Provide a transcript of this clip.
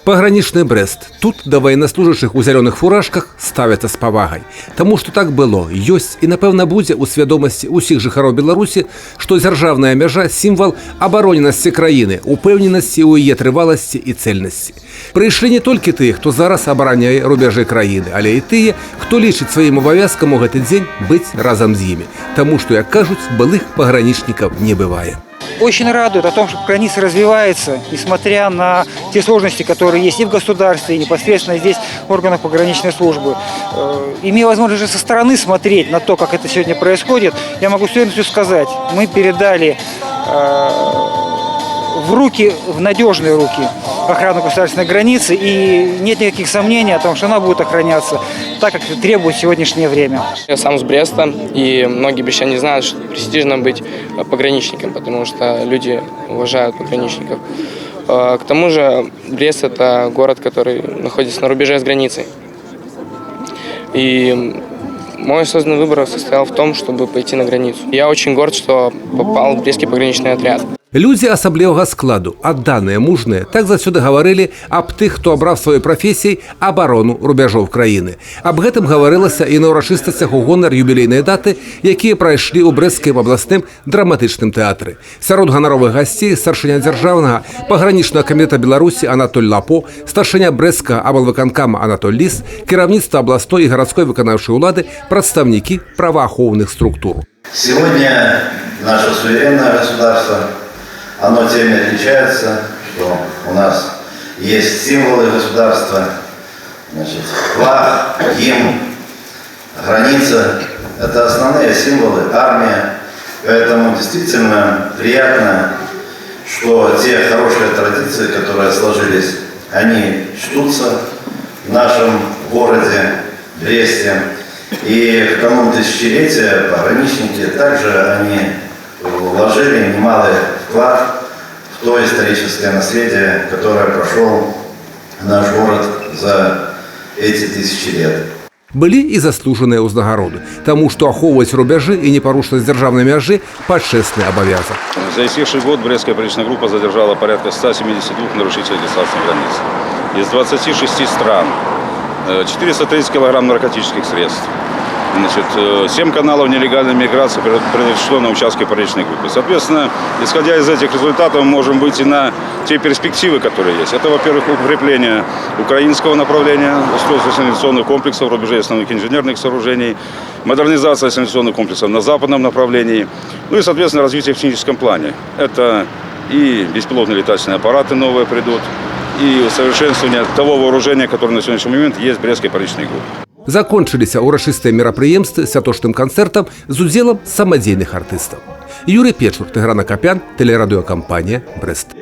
Пагранічны Брест. Тут да военнослужащих у зеленых фуражках ставяцца з павагай. Таму што так было, ёсць і, напэўна, будзе ў свядомасці ўсіх жыхароў Беларусі, што дзяржаўная мяжа – сімвал абароненасці краіны, упэўненасці ў яе трываласці і цэльнасці. Прыйшлі не толькі тыя, хто зараз абараняе рубяжы краіны, але і тыя, хто лічыць сваім абавязкам у гэты дзень быць разам з імі. Таму што, як кажуць, былых пагранічнікаў не бывае. Очень радует о том, что граница развивается, несмотря на те сложности, которые есть и в государстве, и непосредственно здесь в органах пограничной службы. Имея возможность же со стороны смотреть на то, как это сегодня происходит, я могу с уверенностью сказать, мы передали в надежные руки охрану государственной границы, и нет никаких сомнений о том, что она будет охраняться так, как требует сегодняшнее время. Я сам с Бреста, и многие еще не знают, что престижно быть пограничником, потому что люди уважают пограничников. К тому же Брест – это город, который находится на рубеже с границей. И мой осознанный выбор состоял в том, чтобы пойти на границу. Я очень горд, что попал в Брестский пограничный отряд. Людзі асаблівага складу, адданыя, мужныя, так заўсёды гаварылі аб тых, хто абраў сваёй прафесіяй абарону рубяжоў краіны. Аб гэтым гаварылася і на ўрачыстасцях у гонар юбілейнай даты, якія прайшлі ў Брэсцкім абласным драматычным тэатры. Сярод ганаровых гасцей старшыня дзяржаўнага пагранічнага камітэта Беларусі Анатоль Лапо, старшыня Брэсцкага аблвыканкама Анатоль Ліс, кіраўніцтва абласной і гарадской выканаўчай улады, прадстаўнікі праваахоўных структур. Сегодня наше суверенное государство, оно тем и отличается, что у нас есть символы государства, значит, флаг, гимн, граница – это основные символы, армия. Поэтому действительно приятно, что те хорошие традиции, которые сложились, они чтутся в нашем городе Бресте. И в канун тысячелетия пограничники также они вложили немалый вклад в то историческое наследие, которое прошел наш город за эти тысячи лет. Былі і заслужаныя ўзнагароды, таму што ахоўваць рубяжы і непарушнасць дзяржаўнай мяжы – пачэсны абавязак. За истекший год Брестская пограничная группа задержала порядка 172 нарушителей государственной границы. Из 26 стран 430 килограмм наркотических средств. Значит, 7 каналов нелегальной миграции произошло на участке пограничной группы. Соответственно, исходя из этих результатов, мы можем выйти на те перспективы, которые есть. Это, во-первых, укрепление украинского направления, устройство сигнализационных комплексов, рубежей основных инженерных сооружений, модернизация сигнализационных комплексов на западном направлении, ну и, соответственно, развитие в техническом плане. Это и беспилотные летательные аппараты новые придут, и усовершенствование того вооружения, которое на сегодняшний момент есть в Брестской пограничной группе. Закончыліся ўрачыстыя мерапрыемствы святочным канцэртам з удзелам самадзейных артыстаў. Юрый Печур, Тыгран Акапян, тэлерадыёкампанія «Брэст».